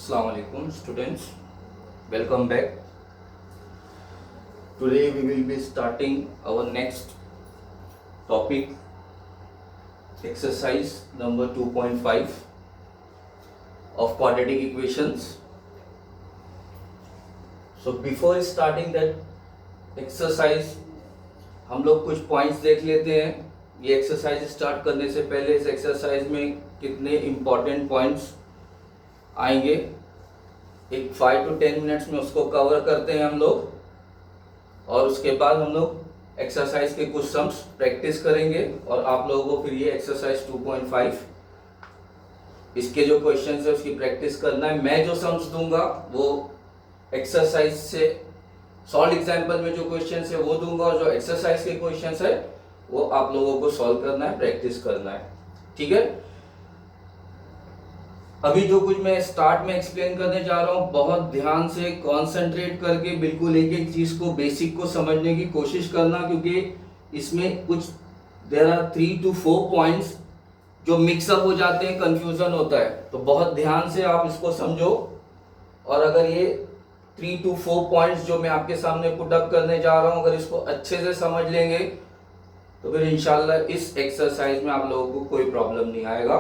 Assalamu alaikum students, welcome back. Today we will be starting our next topic, exercise number 2.5 of quadratic equations. So before starting that exercise हम लोग कुछ points देख लेते हैं. ये exercise start करने से पहले इस एक्सरसाइज में कितने इम्पॉर्टेंट पॉइंट्स आएंगे, एक 5 to 10 मिनट्स में उसको कवर करते हैं हम लोग, और उसके बाद हम लोग एक्सरसाइज के कुछ सम्स प्रैक्टिस करेंगे और आप लोगों को फिर ये एक्सरसाइज 2.5 इसके जो क्वेश्चंस है उसकी प्रैक्टिस करना है. मैं जो सम्स दूंगा वो एक्सरसाइज से सॉल्व एग्जाम्पल में जो क्वेश्चंस है वो दूंगा, और जो एक्सरसाइज के क्वेश्चंस है वो आप लोगों को सॉल्व करना है, प्रैक्टिस करना है. ठीक है. अभी जो कुछ मैं स्टार्ट में एक्सप्लेन करने जा रहा हूं, बहुत ध्यान से कंसंट्रेट करके बिल्कुल एक एक चीज को, बेसिक को समझने की कोशिश करना, क्योंकि इसमें कुछ देयर आर 3 to 4 पॉइंट्स जो मिक्सअप हो जाते हैं, कंफ्यूजन होता है. तो बहुत ध्यान से आप इसको समझो, और अगर ये 3 to 4 पॉइंट्स जो मैं आपके सामने पुट अप करने जा रहा हूं, अगर इसको अच्छे से समझ लेंगे तो फिर इंशाल्लाह इस एक्सरसाइज में आप लोगों को कोई प्रॉब्लम नहीं आएगा.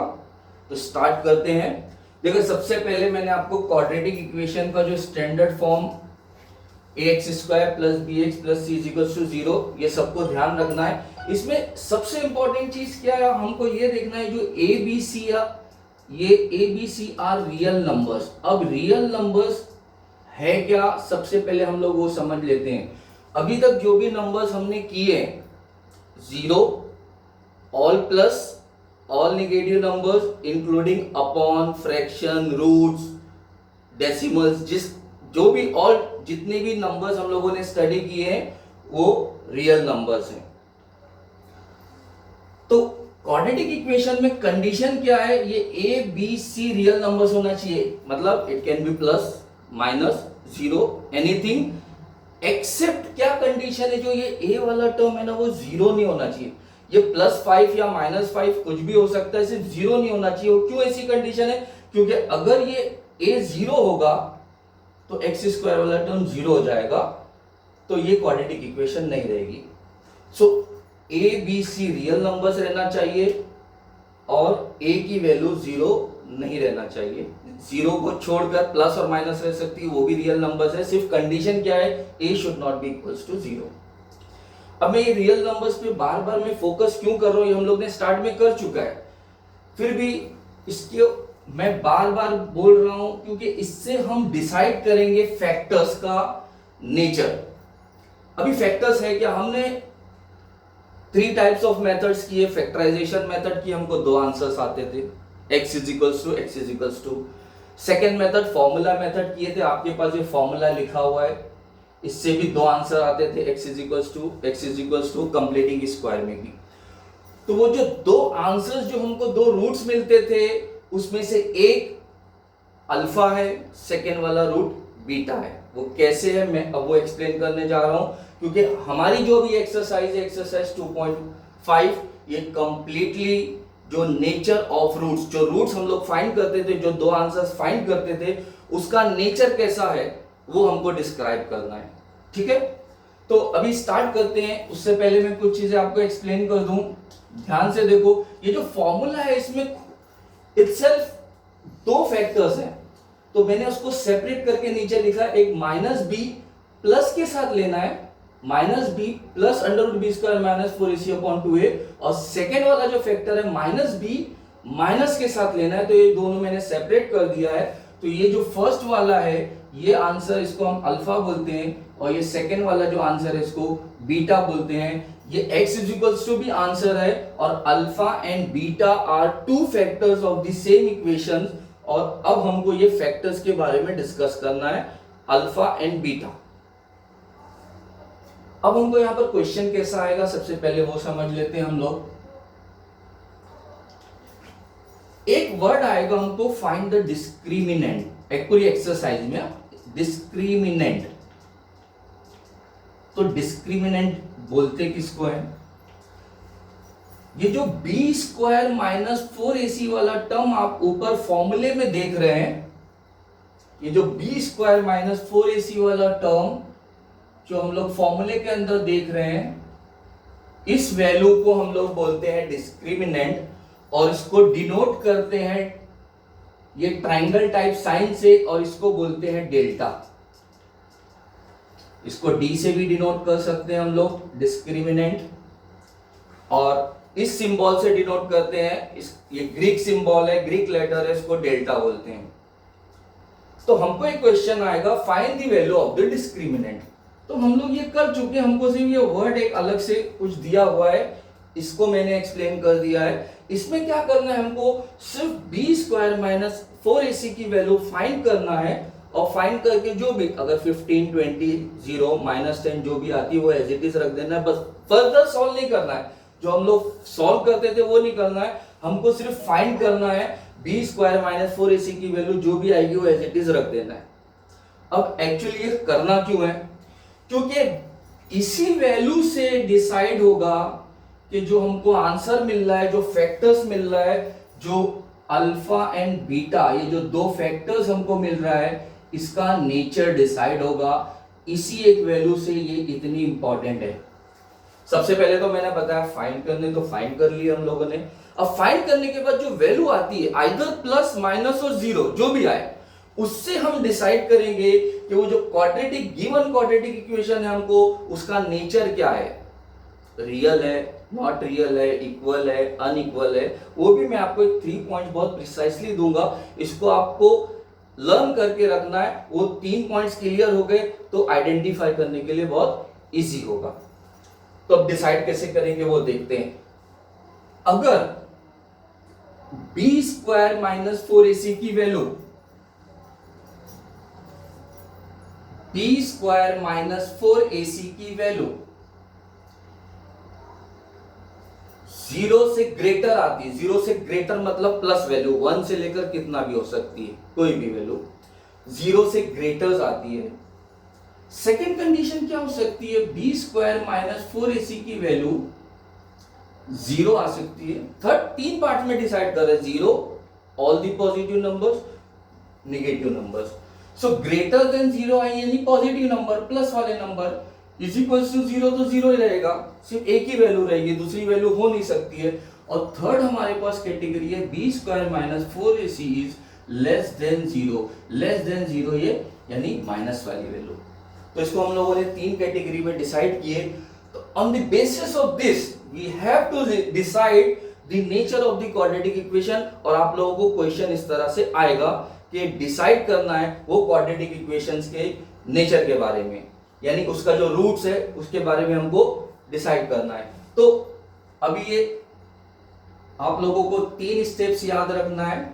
तो स्टार्ट करते हैं. देखो, सबसे पहले मैंने आपको क्वाड्रेटिक इक्वेशन का जो standard form ax² + bx + c = 0, ये सबको ध्यान रखना है. इसमें सबसे इंपॉर्टेंट चीज क्या है, हमको ये देखना है जो a b c are real numbers. अब रियल नंबर्स है क्या, सबसे पहले हम लोग वो समझ लेते हैं. अभी तक जो भी नंबर्स हमने किए, 0, all plus, all negative numbers including upon, fraction, roots, decimals, जो भी ऑल जितने भी नंबर्स हम लोगों ने स्टडी किए हैं वो रियल नंबर्स हैं. तो क्वाड्रेटिक इक्वेशन में कंडीशन क्या है, ये a b c real numbers होना चाहिए. मतलब it can be plus, minus, 0, anything, except क्या कंडीशन है, जो ये a वाला टर्म है ना वो 0 नहीं होना चाहिए. ये +5 या -5 कुछ भी हो सकता है, सिर्फ 0 नहीं होना चाहिए. और क्यों ऐसी कंडीशन है, क्योंकि अगर ये a 0 होगा तो x² वाला टर्म 0 हो जाएगा, तो ये क्वाड्रेटिक इक्वेशन नहीं रहेगी. सो a b c real numbers रहना चाहिए और a की वैल्यू 0 नहीं रहना चाहिए. 0 को छोड़कर प्लस और माइनस रह सकती है, वो भी रियल नंबर्स है. सिर्फ कंडीशन क्या है, a should not be equals to 0. अब मैं ये रियल नंबर्स पे बार बार मैं फोकस क्यों कर रहा हूं, ये हम लोग ने स्टार्ट में कर चुका है, फिर भी इसके मैं बार बार बोल रहा हूं क्योंकि इससे हम डिसाइड करेंगे फैक्टर्स का नेचर. अभी फैक्टर्स है क्या, हमने 3 टाइप्स ऑफ मेथड्स किए. फैक्टराइजेशन मेथड की हमको 2 आंसर्स आते थे, x = x. Second method formula method किए थे, आपके पास ये फॉर्मूला लिखा हुआ है, इससे भी 2 आंसर आते थे, x = कंप्लीटिंग स्क्वायर में भी. तो वो जो 2 आंसर्स, जो हमको 2 रूट्स मिलते थे, उसमें से एक अल्फा है, सेकेंड वाला रूट बीटा है. वो कैसे है मैं अब वो एक्सप्लेन करने जा रहा हूं, क्योंकि हमारी जो भी एक्सरसाइज है, एक्सरसाइज 2.5, ये कंप्लीटली जो नेचर ऑफ रूट्स, जो रूट्स हम लोग फाइंड करते थे, जो 2 आंसर्स फाइंड करते थे, उसका नेचर कैसा है वो हमको डिस्क्राइब करना है. ठीक है. तो अभी स्टार्ट करते हैं. उससे पहले मैं कुछ चीजें आपको एक्सप्लेन कर दूं. ध्यान से देखो, ये जो फॉर्मूला है इसमें इटसेल्फ 2 फैक्टर्स हैं, तो मैंने उसको सेपरेट करके नीचे लिखा, एक -b प्लस के साथ लेना है, -b प्लस √b² - 4ac/2a, और सेकेंड वाला जो फैक्टर है -b माइनस के साथ लेना है. तो ये दोनों मैंने सेपरेट कर दिया है. तो ये जो फर्स्ट वाला है, ये आंसर, इसको हम अल्फा बोलते हैं, और ये सेकेंड वाला जो आंसर है इसको बीटा बोलते हैं. ये x = भी आंसर है, और alpha and beta are 2 factors of the same equation. और अब हमको ये फैक्टर्स के बारे में डिस्कस करना है, अल्फा एंड बीटा. अब हमको यहां पर क्वेश्चन कैसा आएगा, सबसे पहले वो समझ लेते हैं हम लोग. एक वर्ड आएगा हमको, फाइंड द डिस्क्रिमिनेंट. एक पूरी एक्सरसाइज में डिस्क्रिमिनेंट. तो डिस्क्रिमिनेंट बोलते किसको है, ये जो b² - 4ac वाला टर्म आप ऊपर फॉर्मूले में देख रहे हैं, ये जो बी स्क्वायर माइनस 4ac वाला टर्म जो हम लोग फॉर्मूले के अंदर देख रहे हैं, इस वैल्यू को हम लोग बोलते हैं डिस्क्रिमिनेंट, और इसको डिनोट करते हैं ये ट्रायंगल टाइप साइन से, और इसको बोलते हैं डेल्टा। इसको डी से भी डिनोट कर सकते हैं हम लोग डिस्क्रिमिनेंट, और इस सिंबल से डिनोट करते हैं, ये ग्रीक सिंबल है, ग्रीक लेटर है, इसको डेल्टा बोलते हैं। तो हमको एक क्वेश्चन आएगा, find the value of the discriminant. तो हम लोग ये कर चुके, हमको सिर्फ ये वर्ड एक अलग से कुछ दिया हुआ है, इसको मैंने एक्सप्लेन कर दिया है। इसमें क्या करना है, हमको सिर्फ बी स्क्वायर माइनस 4ac की वैल्यू फाइंड करना है, और फाइंड करके जो भी अगर 15, 20, 0, -10 जो भी आती है वो एज इट इज रख देना है, बस फर्दर सॉल्व नहीं करना है। जो हम लोग सॉल्व करते थे वो नहीं करना है, हमको सिर्फ फाइंड करना है बी स्क्वायर माइनस 4ac की वैल्यू जो भी आएगी वो एज इट इज रख देना है। अब एक्चुअली ये करना क्यों है, क्योंकि इसी वैल्यू से डिसाइड होगा कि जो हमको आंसर मिल रहा है, जो फैक्टर्स मिल रहा है, जो अल्फा एंड बीटा, ये जो दो फैक्टर्स हमको मिल रहा है, इसका नेचर डिसाइड होगा इसी एक वैल्यू से। ये इतनी इंपॉर्टेंट है। सबसे पहले तो मैंने बताया फाइंड करने, तो फाइंड कर लिया हम लोगों ने। अब फाइंड करने के बाद जो वैल्यू आती है, आइदर प्लस, माइनस और जीरो जो भी आए, उससे हम डिसाइड करेंगे कि वो जो क्वाड्रेटिक, गिवन क्वाड्रेटिक इक्वेशन है हमको, उसका नेचर क्या है, रियल है, नॉट रियल है, इक्वल है, अनइक्वल है। वो भी मैं आपको एक 3 पॉइंट बहुत प्रिसाइसली दूंगा, इसको आपको लर्न करके रखना है। वो 3 पॉइंट्स क्लियर हो गए तो आइडेंटिफाई करने के लिए बहुत इजी होगा। तो अब डिसाइड कैसे करेंगे वो देखते हैं। अगर बी स्क्वायर माइनस 4ac की value, B square minus 4ac की वैल्यू 0 से ग्रेटर आती है, 0 से ग्रेटर मतलब प्लस वैल्यू, 1 से लेकर कितना भी हो सकती है, कोई भी वैल्यू 0 से ग्रेटर आती है। सेकेंड कंडीशन क्या हो सकती है, बी स्क्वायर माइनस 4ac की वैल्यू 0 आ सकती है। थर्ड 3 पार्ट में डिसाइड कर रहे हैं, 0, all the positive numbers, negative numbers. So greater than 0 आई यानी पॉजिटिव नंबर, प्लस वाले नंबर, इज इक्वल्स टू 0 तो 0 ही रहेगा, सिर्फ एक ही वैल्यू रहेगी, दूसरी वैल्यू हो नहीं सकती है। और थर्ड हमारे पास कैटेगरी है B square minus 4ac is less than 0, less than 0 ये यानी माइनस वाली वैल्यू। तो इसको हम लोगों ने 3 कैटेगरी में डिसाइड किए। तो on the basis of this we have to decide the nature of the quadratic equation. और आप लोगों को क्वेश्चन इस तरह से आएगा कि डिसाइड करना है वो क्वाड्रेटिक इक्वेशंस के नेचर के बारे में, यानी उसका जो रूट्स है उसके बारे में हमको डिसाइड करना है। तो अभी ये आप लोगों को 3 स्टेप्स याद रखना है।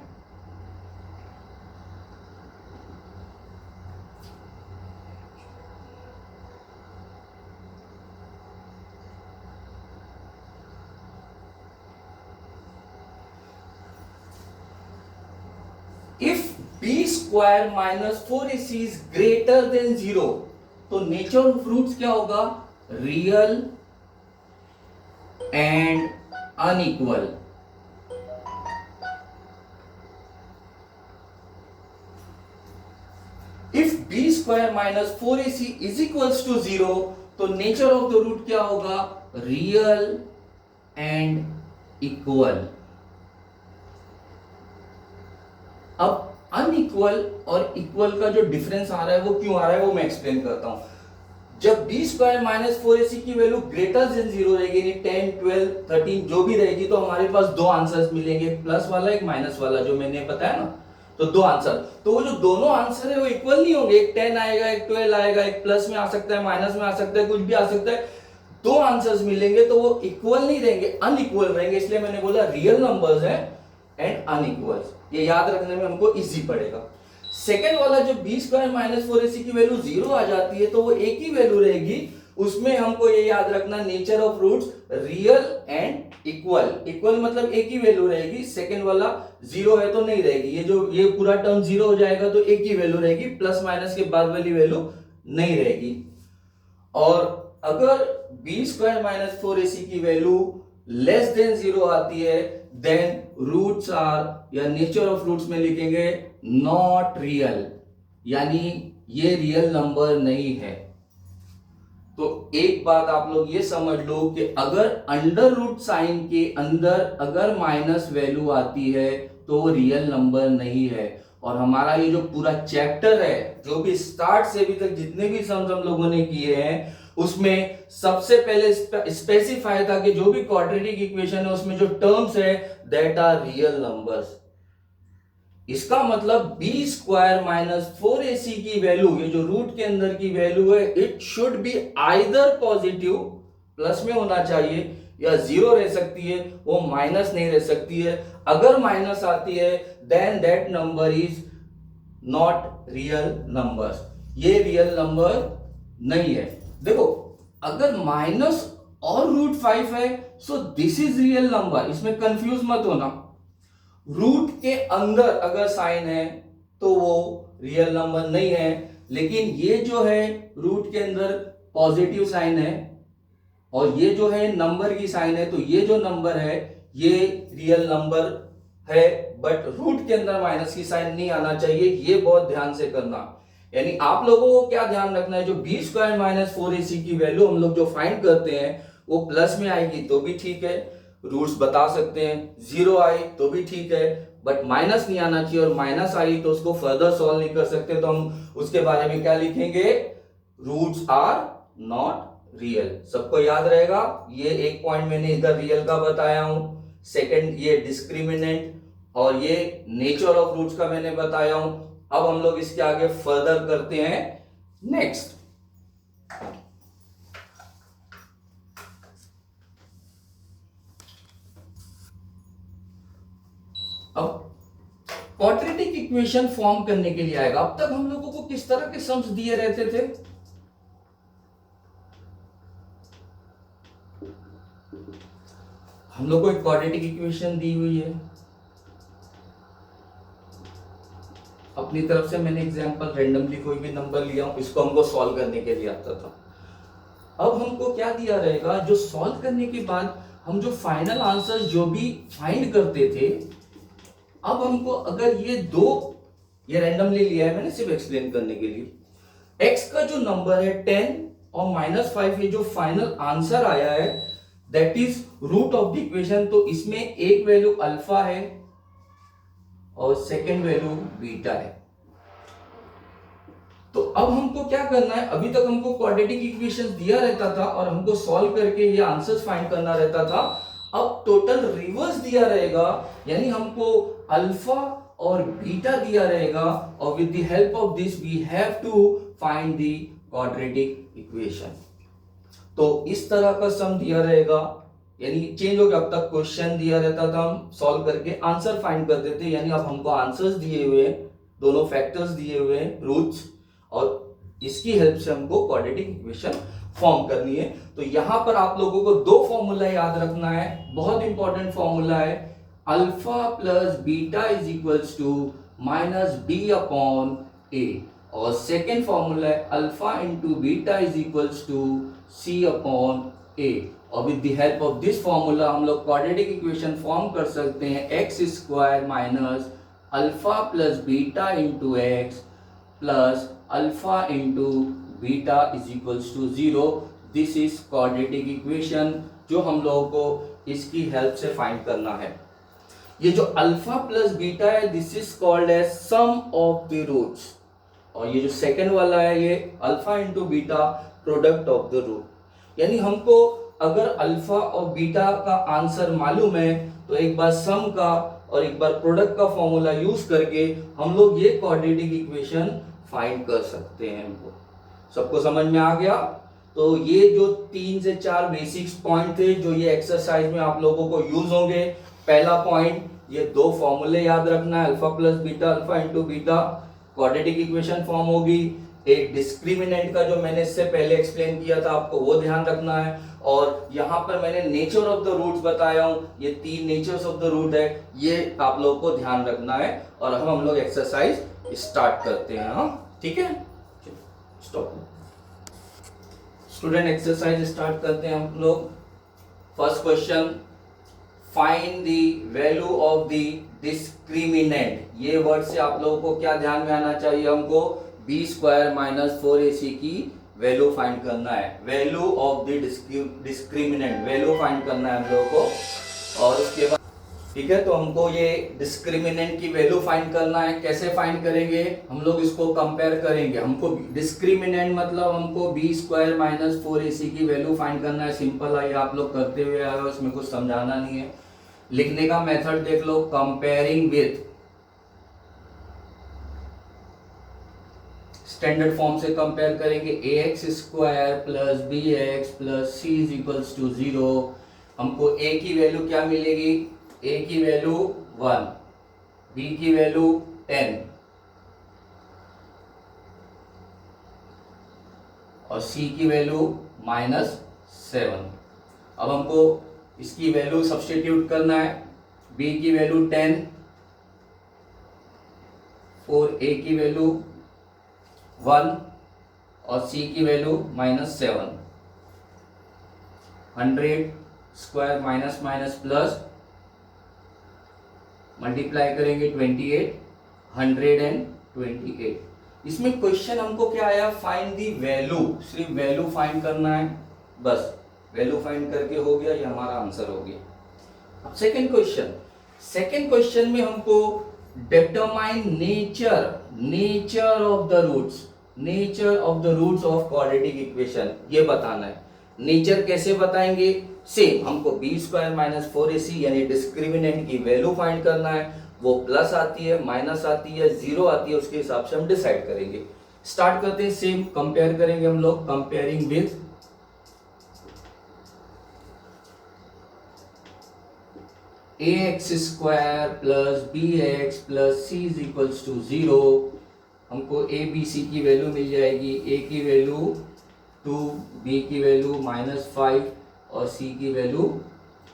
If B square minus 4ac is greater than 0, तो नेचर ऑफ रूट्स क्या होगा, real and unequal. If B square minus 4ac is equals to 0, तो नेचर ऑफ द रूट क्या होगा, रियल एंड इक्वल। अब अनइक्वल और इक्वल का जो डिफरेंस आ रहा है वो क्यों आ रहा है वो मैं एक्सप्लेन करता हूं। जब बी स्क्वायर माइनस 4ac की वैल्यू ग्रेटर देन 0 रहेगी, 10, 12, 13 जो भी रहेगी, तो हमारे पास 2 आंसर्स मिलेंगे, प्लस वाला एक माइनस वाला, जो मैंने बताया ना। तो 2 आंसर, तो वो जो दोनों आंसर है वो इक्वल नहीं होंगे, एक 10 आएगा, एक 12 आएगा, एक प्लस में आ सकता है, माइनस में आ सकता है, कुछ भी आ सकता है। 2 आंसर्स मिलेंगे तो वो इक्वल नहीं रहेंगे, अनइक्वल रहेंगे। इसलिए मैंने बोला रियल नंबर्स है एंड अनइक्वल, ये याद रखने में हमको इजी पड़ेगा। सेकेंड वाला जो बी स्क्वायर माइनस 4ac की वैल्यू 0 आ जाती है, तो वो एक ही वैल्यू रहेगी, उसमें हमको ये याद रखना nature of roots real and equal. Equal मतलब एक ही वैल्यू रहेगी, सेकेंड वाला 0 है तो नहीं रहेगी, ये पूरा टर्म 0 हो जाएगा तो एक ही वैल्यू रहेगी, प्लस माइनस के बाद वाली वैल्यू नहीं रहेगी। और अगर बी स्क्वायर माइनस 4ac की वैल्यू लेस देन 0 आती है, देन रूट्स आर, या नेचर ऑफ रूट्स में लिखेंगे नॉट रियल, यानी ये रियल नंबर नहीं है। तो एक बात आप लोग ये समझ लो कि अगर अंडर रूट साइन के अंदर अगर माइनस वैल्यू आती है तो वो रियल नंबर नहीं है। और हमारा ये जो पूरा चैप्टर है, जो भी स्टार्ट से अभी तक जितने भी सम्स हम लोगों ने किए हैं, उसमें सबसे पहले स्पेसिफाई था कि जो भी क्वाड्रेटिक इक्वेशन है उसमें जो टर्म्स है दैट आर रियल नंबर्स। इसका मतलब बी स्क्वायर माइनस 4ac की वैल्यू, ये जो रूट के अंदर की वैल्यू है, it should be either positive, plus में होना चाहिए, या जीरो रह सकती है, वो माइनस नहीं रह सकती है। अगर माइनस आती है then that number is not real number, ये रियल नंबर नहीं है। देखो अगर माइनस और √5 है so this is real number, इसमें कंफ्यूज मत होना। रूट के अंदर अगर साइन है तो वो रियल नंबर नहीं है, लेकिन ये जो है रूट के अंदर पॉजिटिव साइन है और ये जो है नंबर की साइन है, तो ये जो नंबर है ये रियल नंबर है, बट रूट के अंदर माइनस की साइन नहीं आना चाहिए, ये बहुत ध्यान से करना। यानी आप लोगों को क्या ध्यान रखना है, जो बी स्क्वायर माइनस 4ac की वैल्यू हम लोग जो फाइंड करते हैं वो प्लस में आएगी तो भी ठीक है, रूट्स बता सकते हैं, जीरो आई तो भी ठीक है, बट माइनस नहीं आना चाहिए, और माइनस आई तो उसको फर्दर सॉल्व नहीं कर सकते, तो हम उसके बारे में क्या लिखेंगे, रूट्स आर नॉट रियल। सबको याद रहेगा, ये एक पॉइंट मैंने इधर रियल का बताया हूं, सेकंड ये डिस्क्रिमिनेंट, और ये नेचर ऑफ रूट्स का मैंने बताया हूं। अब हम लोग इसके आगे फर्दर करते हैं नेक्स्ट। अब क्वाड्रेटिक इक्वेशन फॉर्म करने के लिए आएगा। अब तक हम लोगों को किस तरह के सम्स दिए रहते थे, हम लोग को एक क्वाड्रेटिक इक्वेशन दी हुई है, अपनी तरफ से मैंने एग्जांपल रैंडमली कोई भी नंबर लिया हूं, इसको हमको सॉल्व करने के लिए आता था। अब हमको क्या दिया रहेगा, जो सॉल्व करने के बाद हम जो फाइनल आंसर जो भी फाइंड करते थे, अब हमको अगर ये दो, ये रैंडमली लिया है मैंने सिर्फ एक्सप्लेन करने के लिए, x का जो नंबर है 10 और -5, ये जो फाइनल आंसर आया है that is root of the equation. तो इसमें एक वैल्यू अल्फा है और सेकेंड वैल्यू बीटा है। तो अब हमको क्या करना है, अभी तक हमको क्वाड्रेटिक इक्वेशन दिया रहता था और हमको सॉल्व करके ये आंसर्स फाइंड करना रहता था। अब टोटल रिवर्स दिया रहेगा, यानी हमको अल्फा और बीटा दिया रहेगा, और with the help of this we have to find the quadratic equation. तो इस तरह का सम दिया रहेगा, यानी चेंज हो गया, अब तक क्वेश्चन दिया रहता था, हम सॉल्व करके आंसर फाइंड करते थे, यानी अब हमको आंसर्स दिए हुए हैं, दोनों फैक्टर्स दिए हुए हैं, रूट्स, और इसकी हेल्प से हमको क्वाड्रेटिक इक्वेशन फॉर्म करनी है। तो यहां पर आप लोगों को दो फॉर्मूला याद रखना है, बहुत इंपॉर्टेंट फॉर्मूला है, alpha plus beta is equals to minus B upon A, और सेकेंड फॉर्मूला है alpha into beta is equals to C upon A. और with the help of this formula हम लोग क्वाड्रेटिक इक्वेशन फॉर्म कर सकते हैं, X square minus alpha plus beta into x plus alpha into beta is equals to 0। This is quadratic equation जो हम लोगों को इसकी हेल्प से फाइंड करना है। ये जो अल्फा प्लस बीटा है this is called as sum of the roots, और ये जो सेकंड वाला है ये alpha into beta product of the root. यानी हमको अगर अल्फा और बीटा का आंसर मालूम है तो एक बार सम का और एक बार प्रोडक्ट का फॉर्मूला यूज करके हम लोग ये क्वाड्रेटिक इक्वेशन फाइंड कर सकते हैं। हमको सबको समझ में आ गया? तो ये जो 3 से 4 बेसिक्स पॉइंट थे जो ये एक्सरसाइज में आप लोगों को यूज होंगे। पहला पॉइंट, ये दो फॉर्मूले याद रखना है, alpha plus beta, alpha into beta, quadratic equation form होगी। एक डिस्क्रिमिनेंट का जो मैंने इससे पहले एक्सप्लेन किया था आपको वो ध्यान रखना है, और यहाँ पर मैंने नेचर ऑफ द रूट्स बताया हूँ, ये 3 नेचर्स ऑफ द रूट है, ये आप लोगों को ध्यान रखना है। और अब हम लोग एक्सरसाइज स्टार्ट करते हैं। हाँ ठीक है, स्टॉप। स्टूडेंट एक्सरसाइज स्टार्ट करते हैं हम लोग। First question, find the value of the discriminant. ये वर्ड से आप लोगों को क्या ध्यान में आना चाहिए, हमको बी स्क्वायर माइनस 4ac की वैल्यू फाइंड करना है, value of the discriminant, value find करना है हम लोगों को। और उसके बाद ठीक है, तो हमको ये डिस्क्रिमिनेंट की वैल्यू फाइंड करना है। कैसे फाइंड करेंगे, हम लोग इसको कंपेयर करेंगे। हमको डिस्क्रिमिनेंट मतलब हमको बी स्क्वायर माइनस 4ac की वैल्यू फाइंड करना है। सिंपल है, आप लोग करते हुए आए हो, इसमें कुछ समझाना नहीं है। लिखने का मेथड देख लो, कंपेयरिंग विथ, स्टैंडर्ड फॉर्म से कंपेयर करेंगे। ax square plus B X plus C is equals to 0। हमको a की वैल्यू क्या मिलेगी, a की वैल्यू 1, b की वैल्यू 10 और c की वैल्यू -7। अब हमको इसकी वैल्यू सब्स्टिट्यूट करना है। b की वैल्यू 10, और a की वैल्यू 1 और c की value -7। 100 square minus minus plus, multiply करेंगे 28, 128। इसमें क्वेश्चन हमको क्या आया, फाइंड दी वैल्यू, सिर्फ वैल्यू फाइंड करना है बस। वैल्यू फाइंड करके हो गया, ये हमारा आंसर हो गया। अब सेकंड क्वेश्चन में हमको determine nature of the roots of quadratic equation, ये बताना है। नेचर कैसे बताएंगे, सेम हमको बी स्क्वायर माइनस 4ac यानी डिस्क्रिमिनेंट की वैल्यू फाइंड करना है। वो प्लस आती है, माइनस आती है, जीरो आती है, उसके हिसाब से हम डिसाइड करेंगे। स्टार्ट करते हैं, सेम कंपेयर करेंगे हम लोग, comparing with ax square plus bx plus c is equals to 0। हमको a b c की वैल्यू मिल जाएगी। a की वैल्यू 2, b की वैल्यू -5 और c की वैल्यू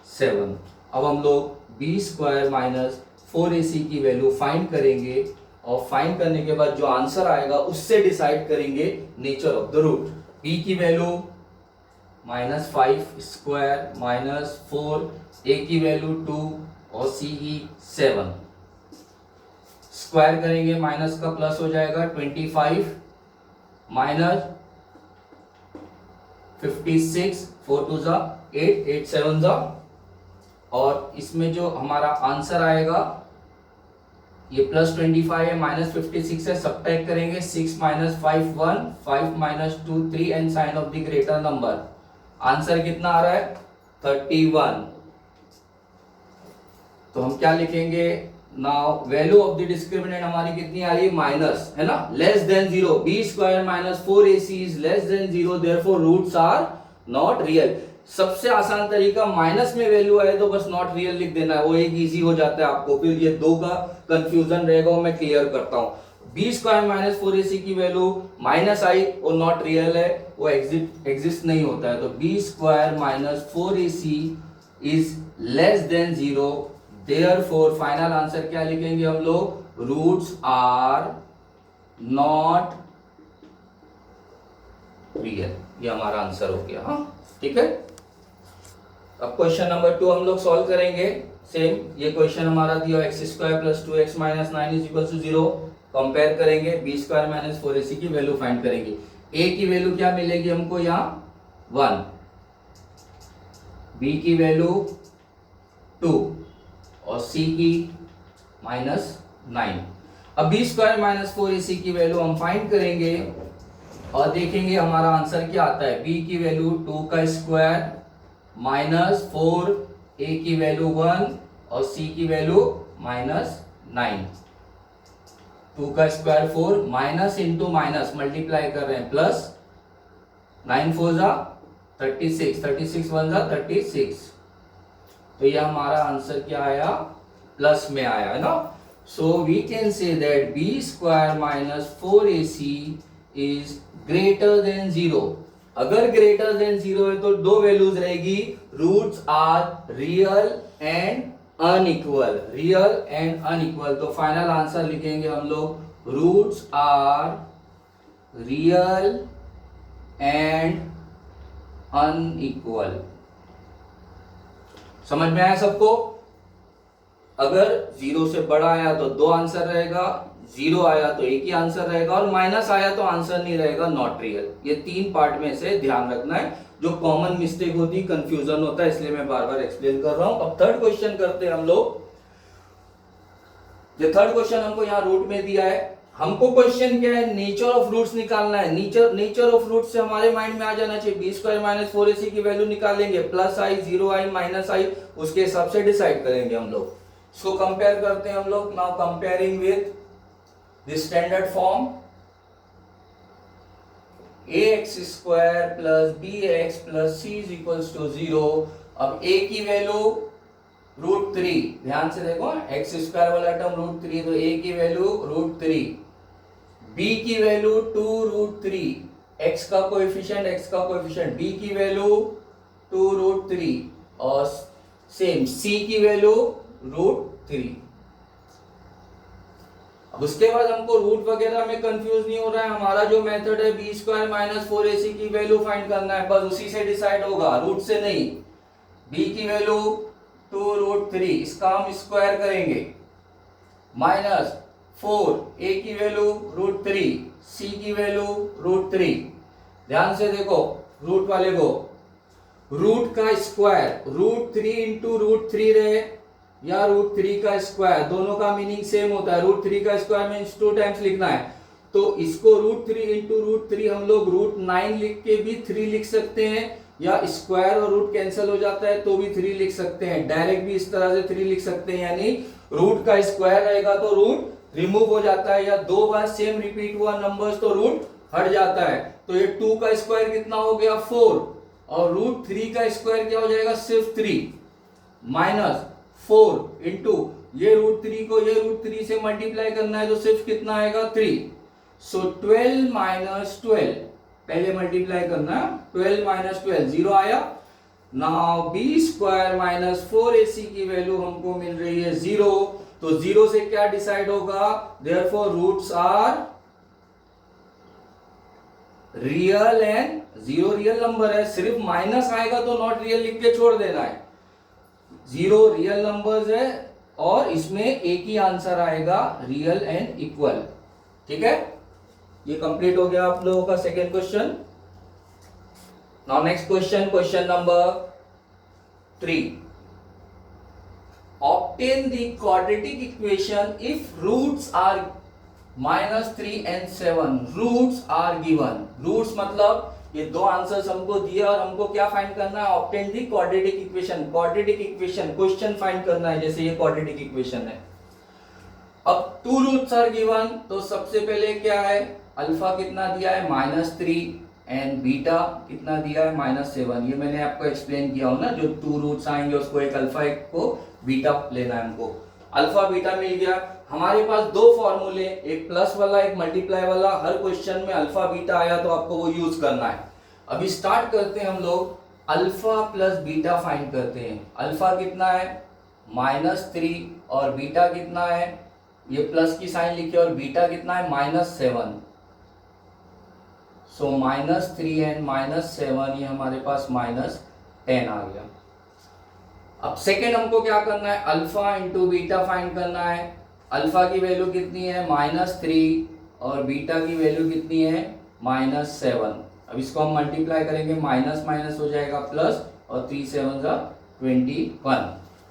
7। अब हम लोग b स्क्वायर माइनस 4ac की वैल्यू फाइंड करेंगे, और फाइंड करने के बाद जो आंसर आएगा उससे डिसाइड करेंगे nature of the root. b की वैल्यू -5 स्क्वायर -4, a की वैल्यू 2 और c की 7। स्क्वायर करेंगे, माइनस का प्लस हो जाएगा, 25 माइनस 56, 4 2 जा 8, 8 7 जा, और इसमें जो हमारा आंसर आएगा ये +25 है, -56 है, सब्ट्रैक्ट करेंगे, 6 - 5 1, 5 - 2 3 and sign of the greater number. Answer कितना आ रहा है, 31। तो हम क्या लिखेंगे, now value of the discriminant हमारी कितनी आ रही है, माइनस, है ना, less than 0। B square minus 4ac is less than 0, therefore roots are not real. सबसे आसान तरीका, माइनस में वैल्यू आए तो बस नॉट रियल लिख देना है, वो एक इजी हो जाता है आपको। फिर ये दो का कंफ्यूजन रहेगा, वो मैं क्लियर करता हूं। बी स्क्वायर माइनस 4ac की वैल्यू माइनस आई और नॉट रियल है, वो एग्जिस्ट नहीं होता है। तो B square minus 4ac is less than 0, therefore final answer क्या लिखेंगे हम लोग, रूट्स आर नॉट रियल। ये हमारा आंसर हो गया। हाँ ठीक है। अब क्वेश्चन नंबर 2 हम लोग सॉल्व करेंगे। सेम ये क्वेश्चन हमारा दिया, x square plus 2x minus 9 is equal to 0। Compare करेंगे, बी स्क्वायर माइनस 4ac की वैल्यू फाइंड करेंगे। a की वैल्यू क्या मिलेगी हमको, यहाँ 1, b की वैल्यू 2 और c की -9। अब बी स्क्वायर माइनस 4ac की वैल्यू हम फाइंड करेंगे और देखेंगे हमारा आंसर क्या आता है। b की वैल्यू 2 का स्क्वायर -4, a की वैल्यू 1 और c की वैल्यू -9। 2 का square 4, minus into minus multiply कर रहे हैं, प्लस 9 4 जा 36, 36 1 जा 36। तो यह हमारा आंसर क्या आया, प्लस में आया, है ना। So we can say that B square minus 4ac is greater than 0। अगर ग्रेटर देन 0 है तो दो वैल्यूज रहेगी, roots are real and unequal, real and unequal. तो फाइनल आंसर लिखेंगे हम लोग, roots are real and unequal. समझ में आया सबको। अगर 0 से बड़ा आया तो दो आंसर रहेगा, जीरो आया तो एक ही आंसर रहेगा, और माइनस आया तो आंसर नहीं रहेगा, नॉट रियल। ये तीन पार्ट में से ध्यान रखना है, जो कॉमन मिस्टेक होती, कंफ्यूजन होता है, इसलिए मैं बार बार एक्सप्लेन कर रहा हूं। अब थर्ड क्वेश्चन करते हैं हम लोग। ये थर्ड क्वेश्चन हमको यहाँ रूट में दिया है। हमको क्वेश्चन क्या है, नेचर ऑफ रूट्स निकालना है। नेचर ऑफ रूट्स से हमारे माइंड में आ जाना चाहिए, बी स्क्वायर माइनस 4ac की वैल्यू निकालेंगे, प्लस आई, जीरो आई, माइनस आई, उसके हिसाब से डिसाइड करेंगे हम लोग। इसको कंपेयर करते हैं हम लोग। Now comparing with the standard form, ax square plus bx plus c is equals to 0। अब a की वैल्यू √3, ध्यान से देखो, एक्स स्क्वायर वाला टर्म √3, तो a की वैल्यू √3, b की वैल्यू 2√3, x का कोएफिशिएंट b की वैल्यू 2√3, और सेम c की वैल्यू √3। अब उसके बाद हमको रूट वगैरह में कंफ्यूज नहीं हो रहा है, हमारा जो मेथड है बी स्क्वायर माइनस 4ac की वैल्यू फाइंड करना है, बस उसी से डिसाइड होगा, रूट से नहीं। b की वैल्यू 2√3, इसका हम स्क्वायर करेंगे, माइनस 4, a की वैल्यू √3, c की वैल्यू √3। ध्यान से देखो रूट वाले को, रूट का स्क्वायर √3 इंटू √3 रहे या √3 का स्क्वायर, दोनों का मीनिंग सेम होता है। √3 का स्क्वायर मीन्स 2 टाइम्स लिखना है, तो इसको √3 इंटू √3 हम लोग √9 लिख के भी 3 लिख सकते हैं, या स्क्वायर और रूट कैंसिल हो जाता है तो भी 3 लिख सकते हैं, डायरेक्ट भी इस तरह से 3 लिख सकते हैं, यानी रूट का स्क्वायर रहेगा तो रूट रिमूव हो जाता है, या दो बार सेम रिपीट हुआ नंबर्स तो रूट हट जाता है। तो ये 2 का स्क्वायर कितना हो गया 4, और √3 का स्क्वायर क्या हो जाएगा सिर्फ 3, माइनस 4 इंटू ये √3 को ये √3 से मल्टीप्लाई करना है तो सिर्फ कितना आएगा 3, सो 12 माइनस 12, पहले मल्टीप्लाई करना, 12 माइनस 12 जीरो आया। Now B square minus 4ac की वैल्यू हमको मिल रही है 0, तो 0 से क्या डिसाइड होगा, therefore roots are real, and 0 real number है, सिर्फ माइनस आएगा तो नॉट रियल लिख के छोड़ देना है, 0 रियल नंबर्स है, और इसमें एक ही आंसर आएगा, रियल एंड इक्वल। ठीक है, ये कंप्लीट हो गया आप लोगों का second question. Now next question, question number 3, obtain the quadratic equation if roots are -3 and 7, roots are given. Roots मतलब ये दो आंसर्स हमको दिए और हमको क्या फाइंड करना है, obtain the quadratic equation. Quadratic equation question find करना है, जैसे ये क्वाड्रेटिक इक्वेशन है। अब 2 रूट्स आर गिवन, तो सबसे पहले क्या है, अल्फा कितना दिया है -3 एंड बीटा कितना दिया है -7। ये मैंने आपको एक्सप्लेन किया हो ना, जो 2 रूट्स आएंगे उसको एक अल्फा एक को बीटा लेना है हमको। अल्फा बीटा मिल गया, हमारे पास दो फॉर्मूले, एक प्लस वाला एक मल्टीप्लाई वाला, हर क्वेश्चन में अल्फा बीटा आया तो आपको वो यूज करना है। अभी स्टार्ट करते हैं हम लोग, अल्फा प्लस बीटा फाइंड करते हैं। अल्फा कितना है -3 और बीटा कितना है, ये प्लस की साइन लिखिए, और बीटा कितना है -7, सो -3 एंड -7, ये हमारे पास -10 आ गया। अब सेकेंड हमको क्या करना है, अल्फा इंटू बीटा फाइंड करना है। अल्फा की वैल्यू कितनी है -3 और बीटा की वैल्यू कितनी है -7। अब इसको हम मल्टीप्लाई करेंगे, माइनस माइनस हो जाएगा प्लस, और 3 7 21।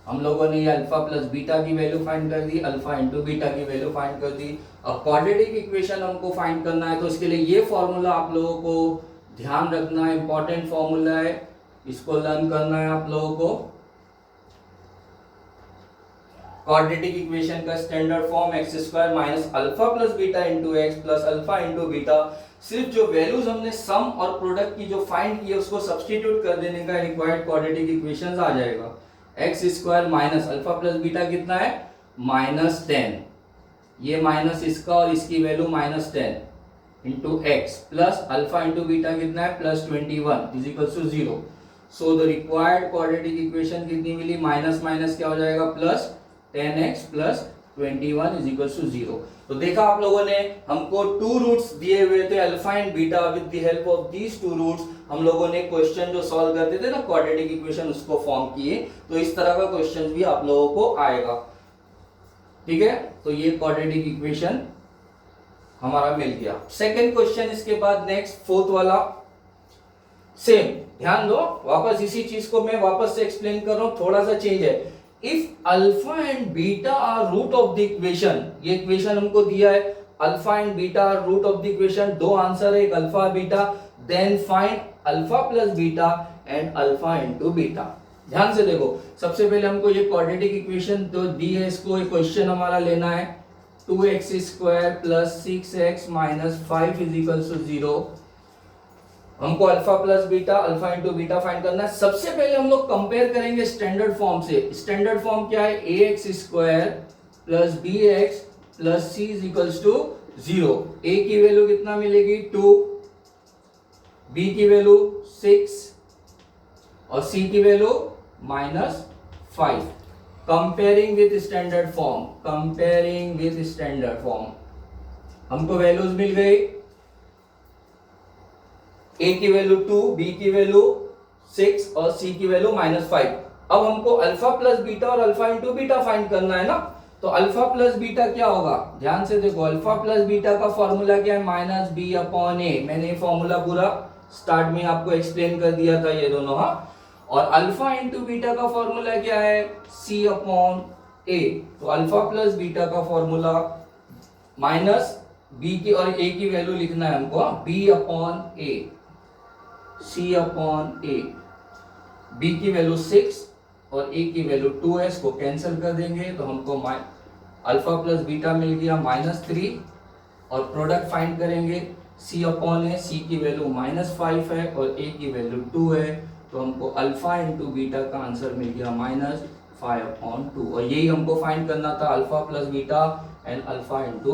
हम लोगों ने ये अल्फा प्लस बीटा की वैल्यू फाइंड कर दी, अल्फा इंटू बीटा की वैल्यू फाइंड कर दी। अब क्वाड्रेटिक इक्वेशन हमको फाइंड करना है, तो इसके लिए ये फॉर्मूला आप लोगों को ध्यान रखना है, इंपॉर्टेंट फॉर्मूला है, इसको लर्न करना है आप लोगों को। क्वाड्रेटिक इक्वेशन का standard form x² minus alpha plus beta into x plus alpha into beta. सिर्फ जो वैल्यूज हमने सम और प्रोडक्ट की जो फाइंड की है उसको सब्स्टिट्यूट कर देने का रिक्वायर्ड क्वाड्रेटिक इक्वेशन आ जाएगा। x² minus alpha plus beta कितना है -10, ये माइनस इसका और इसकी value -10 into x plus alpha into beta कितना है +21 is equal to 0। So the required quadratic equation कितनी मिली, माइनस माइनस क्या हो जाएगा +10x plus 21 is equal to 0। तो देखा आप लोगों ने, हमको 2 रूट्स दिए हुए थे alpha and beta, with the help of these 2 roots हम लोगों ने क्वेश्चन जो सॉल्व करते थे ना क्वाड्रेटिक इक्वेशन, उसको फॉर्म किए। तो इस तरह का क्वेश्चन भी आप लोगों को आएगा, ठीक है। तो ये क्वाड्रेटिक इक्वेशन हमारा मिल गया। सेकंड क्वेश्चन इसके बाद नेक्स्ट फोर्थ वाला सेम, ध्यान दो, वापस इसी चीज को मैं वापस से एक्सप्लेन कर रहा हूं, थोड़ा सा चेंज है। If alpha and beta are root of the equation, ये इक्वेशन हमको दिया है, alpha and beta are root of the equation, दो आंसर है, एक alpha beta, then find alpha plus beta and alpha into beta. ध्यान से देखो, सबसे पहले हमको ये क्वाड्रेटिक इक्वेशन तो दी है, इसको एक क्वेश्चन हमारा लेना है, 2x square plus 6x minus 5 is equal to 0। हमको alpha plus beta, alpha into beta find करना है। सबसे पहले हम लोग कंपेयर करेंगे स्टैंडर्ड फॉर्म से। स्टैंडर्ड फॉर्म क्या है, ax square plus bx plus c is equals to 0। a की वैल्यू कितना मिलेगी 2, b की वैल्यू 6 और c की value -5। Comparing with standard form, comparing with standard form, हमको वैल्यूज मिल गई, a की वैल्यू 2, b की वैल्यू 6 और c की वैल्यू -5। अब हमको अल्फा प्लस बीटा और अल्फा इंटू बीटा फाइंड करना है ना, तो अल्फा प्लस बीटा क्या होगा, ध्यान से देखो, अल्फा प्लस बीटा का फॉर्मूला क्या है, -b/a। मैंने ये फॉर्मूला पूरा स्टार्ट में आपको एक्सप्लेन कर दिया था, ये दोनों, हाँ। और अल्फा इंटू बीटा का फॉर्मूला क्या है, c/a। तो अल्फा प्लस बीटा का फॉर्मूला माइनस b की और a की वैल्यू लिखना है हमको, b/a, c/a। b की वैल्यू 6 और a की वैल्यू 2 है, इसको कैंसिल कर देंगे तो हमको अल्फा प्लस बीटा मिल गया -3, और प्रोडक्ट फाइंड करेंगे c/a, c की वैल्यू -5 है और a की वैल्यू 2 है, तो हमको अल्फा इंटू बीटा का आंसर मिल गया -5/2। और यही हमको फाइंड करना था, alpha plus beta and alpha into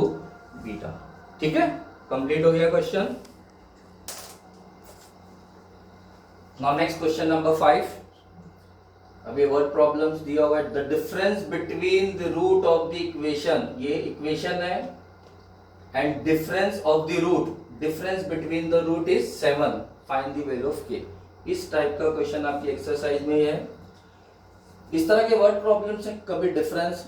beta. ठीक है, कंप्लीट हो गया question. Now next question number 5। अभी वर्ड प्रॉब्लम्स दिया हुआ है, the difference between the root of the equation, ये इक्वेशन है, and difference of the root, difference between the root is 7, find the value of k। इस type का question आपकी exercise में है। इस तरह के वर्ड प्रॉब्लम्स हैं, कभी डिफरेंस,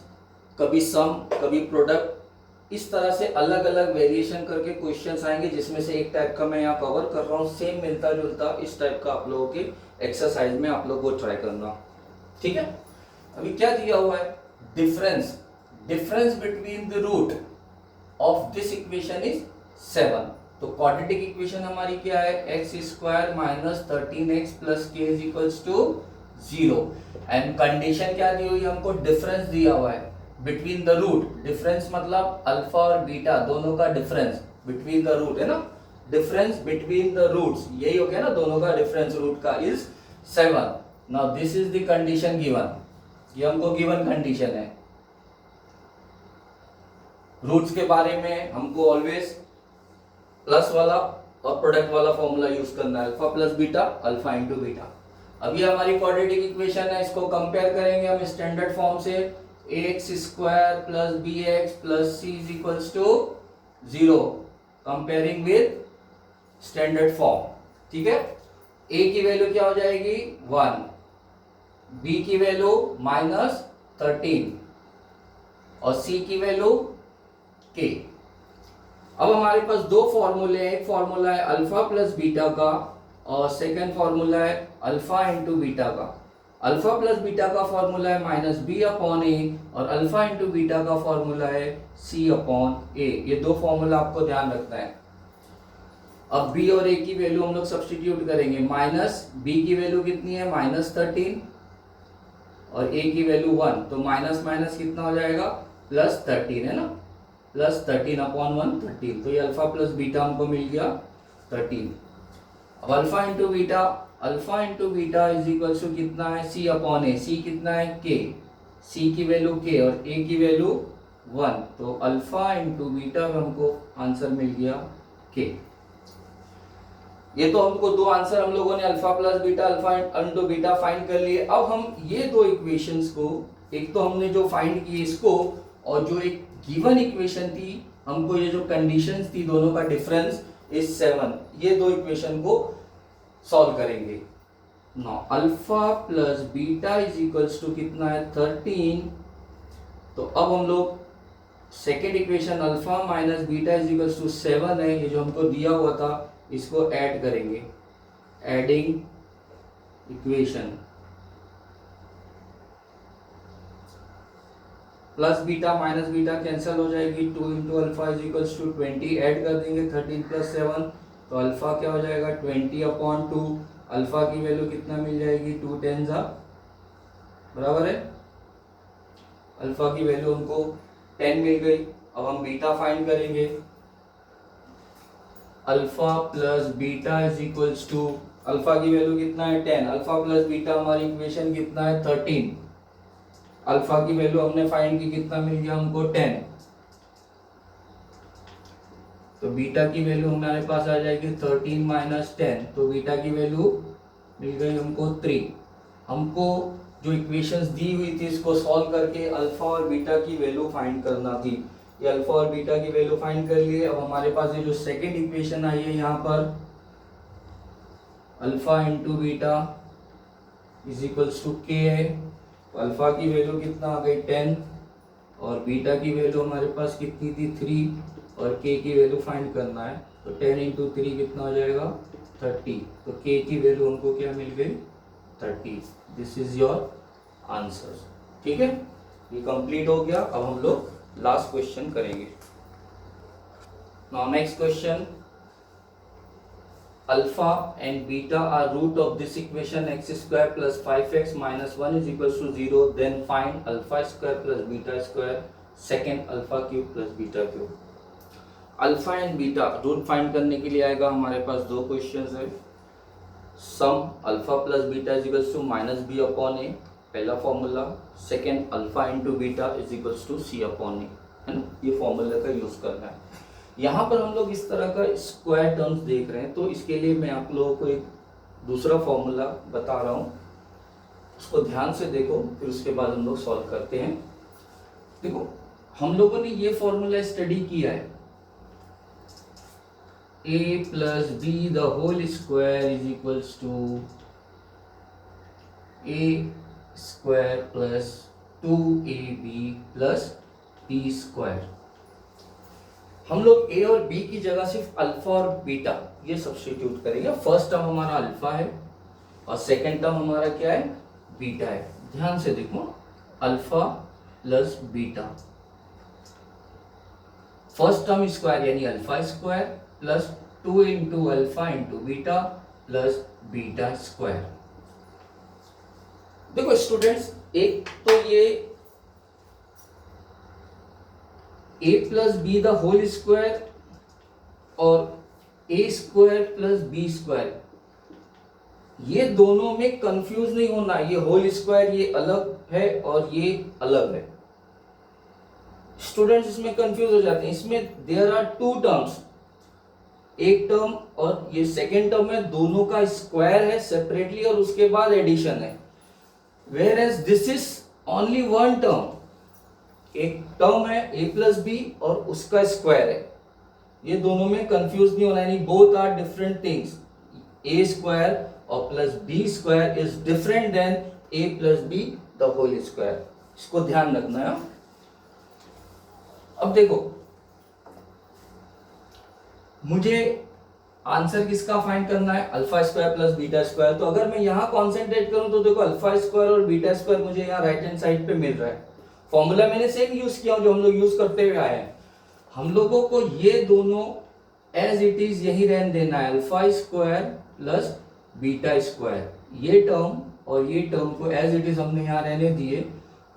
कभी सम, कभी प्रोडक्ट, इस तरह से अलग अलग वेरिएशन करके क्वेश्चंस आएंगे, जिसमें से एक टाइप का मैं यहाँ कवर कर रहा हूँ, सेम मिलता जुलता, इस टाइप का आप लोगों के एक्सरसाइज में आप लोगों को ट्राई करना। ठीक है, अभी क्या दिया हुआ है, difference, difference between the root of this equation is 7। तो क्वाड्रेटिक इक्वेशन हमारी क्या है, x square minus 13x plus k is equals to 0। And condition क्या दी हुई है हमको, डिफरेंस दिया हुआ है बिटवीन द रूट, डिफरेंस मतलब अल्फा और बीटा दोनों का डिफरेंस, बिटवीन द रूट है ना, डिफरेंस बिटवीन द रूट्स, यही हो गया ना, दोनों का डिफरेंस रूट का is 7। Now this is the condition given, ये हमको गिवन कंडीशन है। रूट्स के बारे में हमको ऑलवेज प्लस वाला और प्रोडक्ट वाला फॉर्मूला यूज करना है, alpha plus beta, alpha into beta. अब ये हमारी क्वाड्रेटिक इक्वेशन है, इसको कंपेयर करेंगे हम स्टैंडर्ड फॉर्म से, ax square plus bx plus c is equals to 0, comparing with standard form. ठीक है, a की वैल्यू क्या हो जाएगी 1, b की वैल्यू -13 और c की वैल्यू k। अब हमारे पास दो फॉर्मूले हैं, एक फॉर्मूला है अल्फा प्लस बीटा का और सेकेंड फॉर्मूला है अल्फा इंटू बीटा का। अल्फा प्लस बीटा का फॉर्मूला है -b/a और अल्फा इंटू बीटा का फॉर्मूला है c/a। ये दो फॉर्मूला आपको ध्यान रखना है। अब b और a की वैल्यू हम लोग सब्स्टिट्यूट करेंगे, b की वैल्यू कितनी है -13 और a की वैल्यू 1, तो माइनस माइनस कितना हो जाएगा +13 है ना, +13/1 13। तो ये अल्फा प्लस बीटा हमको मिल गया 13। अब alpha into beta, alpha into beta is equal to कितना है c/a, c कितना है k, c की वैल्यू k और a की वैल्यू 1, तो अल्फा इंटू बीटा में हमको आंसर मिल गया k। ये तो हमको दो आंसर हम लोगों ने alpha plus beta, alpha into beta find कर लिए। अब हम ये दो इक्वेशंस को, एक तो हमने जो फाइंड की इसको, और जो एक गिवन इक्वेशन थी हमको, ये जो कंडीशंस थी दोनों का डिफरेंस इज 7, ये दो इक्वेशन को सॉल्व करेंगे। Now alpha plus beta is equals to कितना है 13। तो अब हम लोग second equation alpha minus beta is equal to 7 है, ये जो हमको दिया हुआ था इसको ऐड करेंगे, adding equation plus beta minus beta cancel हो जाएगी, 2 into alpha is equal to 20 add कर देंगे 13 प्लस 7, तो अल्फा क्या हो जाएगा 20/2, अल्फा की वैल्यू कितना मिल जाएगी 2 10 बराबर है, अल्फा की वैल्यू हमको 10 मिल गई। अब हम बीटा फाइंड करेंगे, alpha plus beta is equals to, alpha की वैल्यू कितना है 10, अल्फा प्लस बीटा हमारी इक्वेशन कितना है 13, अल्फा की वैल्यू हमने फाइंड की कितना मिल गया हमको 10, तो बीटा की वैल्यू हमारे पास आ जाएगी 13 माइनस 10, तो बीटा की वैल्यू मिल गई हमको 3। हमको जो इक्वेशंस दी हुई थी इसको सॉल्व करके अल्फा और बीटा की वैल्यू फाइंड करना थी, ये अल्फा और बीटा की वैल्यू फाइंड कर लिए। अब हमारे पास ये जो सेकेंड इक्वेशन आई है यहाँ पर alpha into beta is equals to k है, तो अल्फा की वैल्यू कितना आ गई 10 और बीटा की वैल्यू हमारे पास कितनी थी 3 और के की वैल्यू फाइंड करना है, तो 10 इंटू 3 कितना हो जाएगा 30, तो के की वैल्यू हमको क्या मिल गई 30। This is your answer. ठीक है, ये कंप्लीट हो गया। अब हम लोग लास्ट क्वेश्चन करेंगे। Now next question, alpha and beta are root of this equation x square plus 5x minus 1 is equal to 0, then find alpha square plus beta square second alpha cube plus beta cube. Alpha and beta root find करने के लिए आएगा हमारे पास दो questions है, sum alpha plus beta is equal to minus B upon A, पहला formula, second alpha into beta is equal to C upon A, है ना, ये फॉर्मूला का यूज करना है। यहाँ पर हम लोग इस तरह का स्क्वायर टर्म्स देख रहे हैं, तो इसके लिए मैं आप लोगों को एक दूसरा फॉर्मूला बता रहा हूँ, उसको ध्यान से देखो, फिर उसके बाद हम लोग सॉल्व करते हैं। देखो हम लोगों ने ये फॉर्मूला स्टडी किया है, a plus B the whole square is equals to a square plus 2ab plus b square. हम लोग a और b की जगह सिर्फ अल्फा और बीटा ये सब्स्टिट्यूट करेंगे। फर्स्ट टर्म हमारा अल्फा है और सेकेंड टर्म हमारा क्या है बीटा है। ध्यान से देखो, alpha plus beta, first term square यानी alpha square plus 2 into alpha into beta plus beta square. देखो स्टूडेंट्स, एक तो ये a plus B the whole square और a square plus B square, ये दोनों में कंफ्यूज नहीं होना, ये होल स्क्वायर ये अलग है और ये अलग है। स्टूडेंट्स इसमें कंफ्यूज हो जाते हैं। इसमें देयर आर टू टर्म्स, एक टर्म और ये सेकेंड टर्म है, दोनों का स्क्वायर है सेपरेटली और उसके बाद एडिशन है। Whereas this is only one term, एक टर्म है a प्लस बी और उसका स्क्वायर है। ये दोनों में कंफ्यूज नहीं होना, यानी both are different things. a square और plus B square is different than a plus B the whole square, इसको ध्यान रखना है। अब देखो, मुझे आंसर किसका फाइंड करना है, alpha square plus beta square. तो अगर मैं यहां कॉन्सेंट्रेट करूं तो देखो अल्फा स्क्वायर और बीटा स्क्वायर मुझे यहाँ राइट हैंड साइड पे मिल रहा है। फॉर्मूला मैंने सेम यूज किया जो हम लोग यूज करते हुए आए हैं। हम लोगों को ये दोनों एज इट इज यही रहने देना है, alpha square plus beta square, ये टर्म और ये टर्म को एज इट इज हमने यहाँ रहने दिए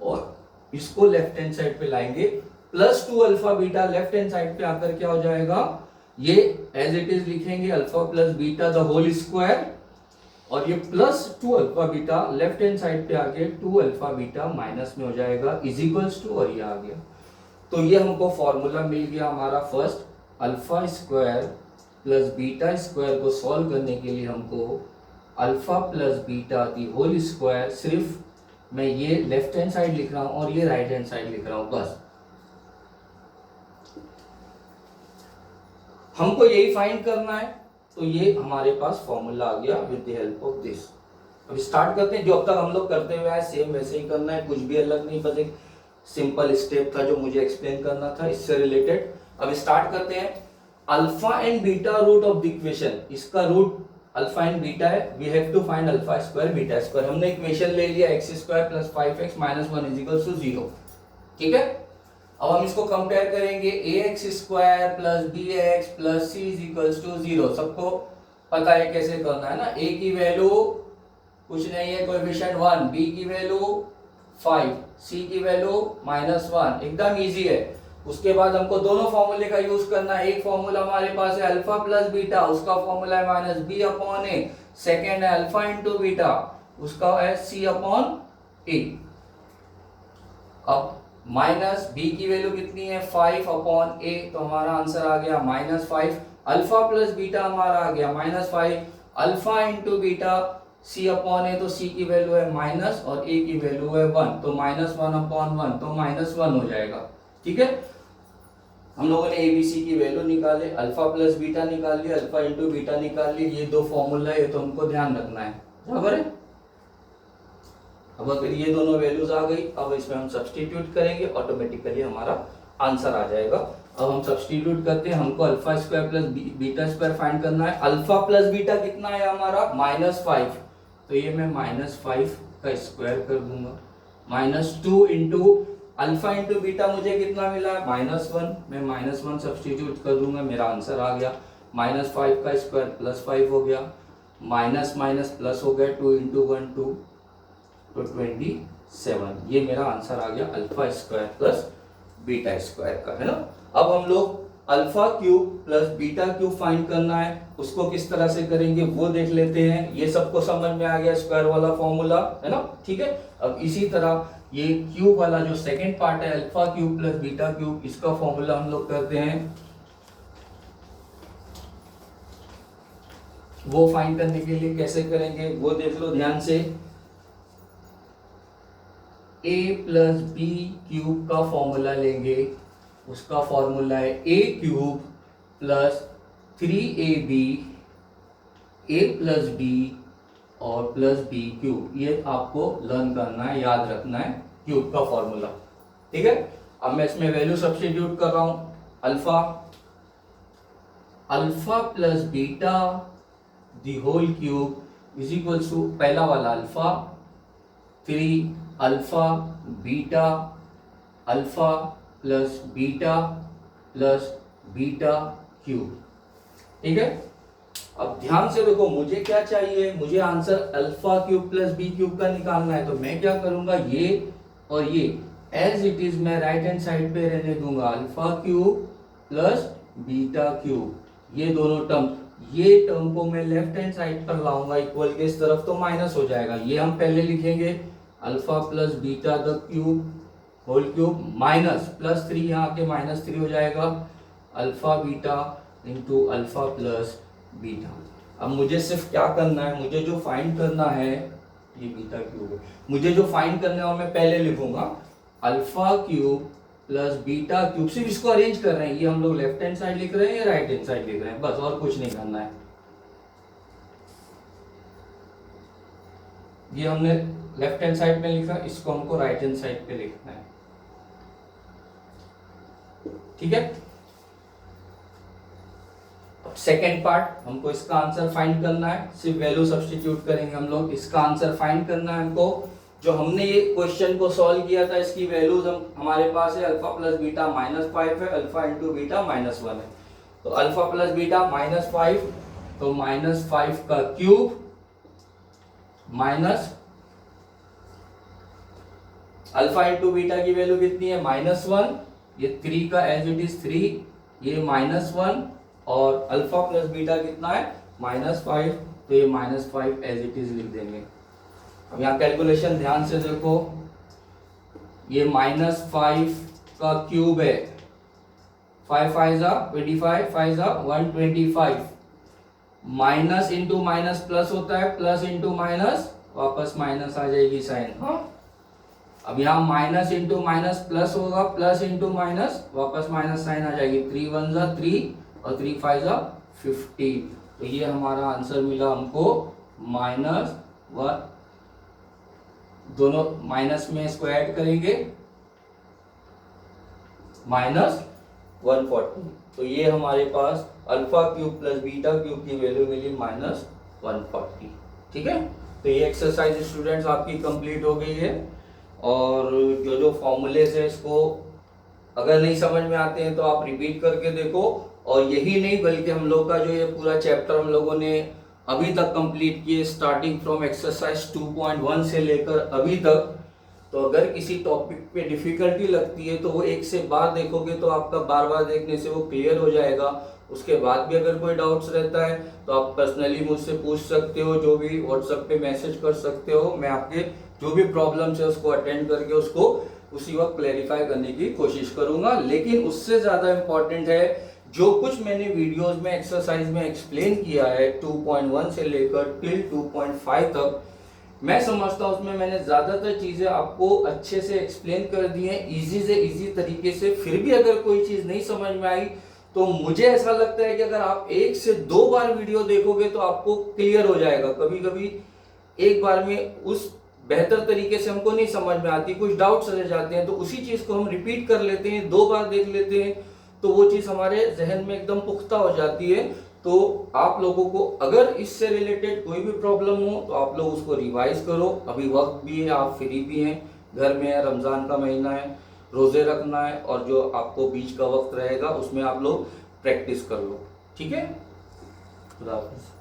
और इसको लेफ्ट हैंड साइड पे लाएंगे। Plus 2 alpha beta left hand side पे आकर क्या हो जाएगा, ये एज इट इज लिखेंगे alpha plus beta the whole square और ये plus 2 alpha beta left hand side पे आके 2 अल्फा बीटा माइनस में हो जाएगा इज इक्वल्स टू, और ये आ गया। तो ये हमको फॉर्मूला मिल गया हमारा first, alpha square plus beta square को सॉल्व करने के लिए हमको alpha plus beta the whole square, सिर्फ मैं ये लेफ्ट हैंड साइड लिख रहा हूं और ये राइट हैंड साइड लिख रहा हूं, बस हमको यही फाइंड करना है। तो ये हमारे पास फॉर्मूला आ गया with the help of this. अब स्टार्ट करते हैं, जो अब तक हम लोग करते हुए आए सेम वैसे ही करना है, कुछ भी अलग नहीं। बस एक सिंपल स्टेप था जो मुझे एक्सप्लेन करना था इससे रिलेटेड। अब स्टार्ट करते हैं। Alpha and beta root of the equation, इसका रूट अल्फा एंड बीटा है, we have to find alpha square beta square. हमने इक्वेशन ले लिया x square plus 5x minus 1 is equal to 0, ठीक है। अब हम इसको कंपेयर करेंगे, ax square plus bx plus c is equal to 0। सबको पता है कैसे करना है ना। a की वैल्यू कुछ नहीं है, कोएफिशिएंट 1, b की वैल्यू 5, c की वैल्यू -1, एकदम इजी है। उसके बाद हमको दोनों फॉर्मूले का यूज करना है। एक फॉर्मूला हमारे पास है अल्फा प्लस बीटा, उसका फॉर्मूला है माइनस बी अपॉन ए। सेकेंड है अल्फा इंटू बीटा, उसका है सी अपॉन ए। अब माइनस बी की वैल्यू कितनी है 5 अपॉन ए, तो हमारा आंसर आ गया -5। अल्फा प्लस बीटा हमारा आ गया -5, अल्फा इंटू बीटा सी अपॉन ए, तो सी की वैल्यू है माइनस और ए की वैल्यू है 1, तो -1 अपॉन 1, तो -1 हो जाएगा, ठीक है। हम लोगों ने एबीसी की वैल्यू निकाले, अल्फा प्लस बीटा निकाल लिया, अल्फा इंटू बीटा निकाल लिया, ये दो फॉर्मूला है, ये तो हमको ध्यान रखना है, बराबर है। अब अगर ये दोनों वैल्यूज आ गई, अब इसमें हम सब्स्टिट्यूट करेंगे, ऑटोमेटिकली हमारा आंसर आ जाएगा। अब हम सब्स्टिट्यूट करते हैं, हमको alpha square plus beta square find करना है। अल्फा प्लस बीटा कितना है हमारा -5, तो ये मैं -5 का स्क्वायर कर दूंगा। -2 इंटू अल्फा इंटू बीटा मुझे कितना मिला है -1, मैं -1 सब्स्टिट्यूट कर दूंगा, मेरा आंसर आ गया। -5 का स्क्वायर +5 हो गया, माइनस माइनस प्लस हो गया, 2 इंटू 1 2, तो 27। ये मेरा आंसर आ गया alpha square plus beta square का, है ना। अब हम लोग alpha cube plus beta cube find करना है, उसको किस तरह से करेंगे वो देख लेते हैं। ये सबको समझ में आ गया स्क्वायर वाला फॉर्मूला, है ना, ठीक है। अब इसी तरह ये क्यूब वाला जो सेकंड पार्ट है alpha cube plus beta cube, इसका फॉर्मूला हम लोग करते हैं। वो फाइंड करने के लिए कैसे करेंगे वो देख लो ध्यान से। a प्लस बी क्यूब का फॉर्मूला लेंगे, उसका फॉर्मूला है a cube plus 3ab a plus b और प्लस बी क्यूब। ये आपको लर्न करना है, याद रखना है क्यूब का फॉर्मूला, ठीक है। अब मैं इसमें वैल्यू सब्स्टिट्यूट कर रहा हूं। Alpha plus beta the whole cube is equal to पहला वाला alpha 3 alpha plus beta cube, ठीक है। अब ध्यान से देखो, मुझे क्या चाहिए, मुझे answer alpha cube plus b cube का निकालना है। तो मैं क्या करूंगा, ये और ये एज इट इज मैं राइट हैंड साइड पे रहने दूंगा, alpha cube plus beta cube, ये दोनों टर्म, ये टर्म को मैं लेफ्ट हैंड साइड पर लाऊंगा इक्वल के इस तरफ, तो माइनस हो जाएगा। ये हम पहले लिखेंगे alpha plus beta the cube whole cube minus +3, यहाँ के -3 हो जाएगा, alpha beta into alpha plus beta. अब मुझे सिर्फ क्या करना है, मुझे जो फाइंड करना है, ये बीटा क्यूब है, मुझे जो फाइंड करना है वो मैं पहले लिखूंगा alpha cube plus beta cube. सिर्फ इसको अरेंज कर रहे हैं, ये हम लोग लेफ्ट हैंड साइड लिख रहे हैं या राइट हैंड साइड लिख रहे हैं, बस, और कुछ नहीं करना है। ये हमने लेफ्ट हैंड साइड में लिखा, इसको हमको राइट हैंड साइड पे लिखना है, ठीक है। सेकेंड पार्ट, हमको इसका आंसर फाइंड करना है, सिर्फ वैल्यू सब्स्टिट्यूट करेंगे हम लोग। इसका आंसर फाइंड करना है हमको, जो हमने ये क्वेश्चन को सॉल्व किया था इसकी वैल्यूज हमारे पास है, अल्फा प्लस बीटा -5 है, अल्फा इंटू बीटा -1 है। तो अल्फा प्लस बीटा -5, तो -5 का cube minus alpha into beta की वैल्यू कितनी है -1, ये 3 का एज इट इज 3, ये -1 और अल्फा प्लस बीटा कितना है -5, तो ये -5 एज इट इज लिख देंगे। अब यहाँ कैलकुलेशन ध्यान से देखो, ये -5 का क्यूब है, 5 5 25, 5 125, माइनस इंटू माइनस प्लस होता है, प्लस इंटू माइनस वापस माइनस आ जाएगी साइन, हाँ। अब यहाँ माइनस इंटू माइनस प्लस होगा, प्लस इंटू माइनस वापस माइनस साइन आ जाएगी, 3 1 3 और 3 5 50, तो ये हमारा आंसर मिला हमको -1। दोनों माइनस में इसको ऐड करेंगे, माइनस 140। तो ये हमारे पास alpha cube plus beta cube की वैल्यू मिली माइनस 140। ठीक है, तो ये एक्सरसाइज स्टूडेंट्स आपकी कंप्लीट हो गई है। और जो जो फॉर्मूलेज है इसको अगर नहीं समझ में आते हैं तो आप रिपीट करके देखो। और यही नहीं बल्कि हम लोग का जो ये पूरा चैप्टर हम लोगों ने अभी तक कंप्लीट किए, स्टार्टिंग फ्रॉम एक्सरसाइज 2.1 से लेकर अभी तक। तो अगर किसी टॉपिक पे डिफिकल्टी लगती है तो वो एक से बार देखोगे तो आपका बार बार देखने से वो क्लियर हो जाएगा। उसके बाद भी अगर कोई डाउट्स रहता है तो आप पर्सनली मुझसे पूछ सकते हो, जो भी व्हाट्सएप पे मैसेज कर सकते हो। मैं आपके जो भी प्रॉब्लम्स है उसको अटेंड करके उसको उसी वक्त क्लेरिफाई करने की कोशिश करूंगा। लेकिन उससे ज्यादा इंपॉर्टेंट है जो कुछ मैंने वीडियोस में एक्सरसाइज में एक्सप्लेन किया है 2.1 से लेकर टिल 2.5 तक, मैं समझता हूं उसमें मैंने ज्यादातर चीजें आपको अच्छे से एक्सप्लेन कर दी हैं, इजी से इजी तरीके से। फिर भी अगर कोई चीज नहीं समझ में आई तो मुझे ऐसा लगता है कि अगर आप 1 से 2 बार वीडियो देखोगे तो आपको क्लियर हो जाएगा। कभी कभी एक बार में उस बेहतर तरीके से हमको नहीं समझ में आती, कुछ डाउट्स रह जाते हैं, तो उसी चीज को हम रिपीट कर लेते हैं, 2 बार देख लेते हैं, तो वो चीज हमारे जहन में एकदम पुख्ता हो जाती है। तो आप लोगों को अगर इससे रिलेटेड कोई भी प्रॉब्लम हो तो आप लोग उसको रिवाइज करो। अभी वक्त भी है, आप फ्री भी हैं, घर में है, रमजान का महीना है, रोजे रखना है, और जो आपको बीच का वक्त रहेगा उसमें आप लोग प्रैक्टिस कर लो। ठीक है, खुदा हाफिज़।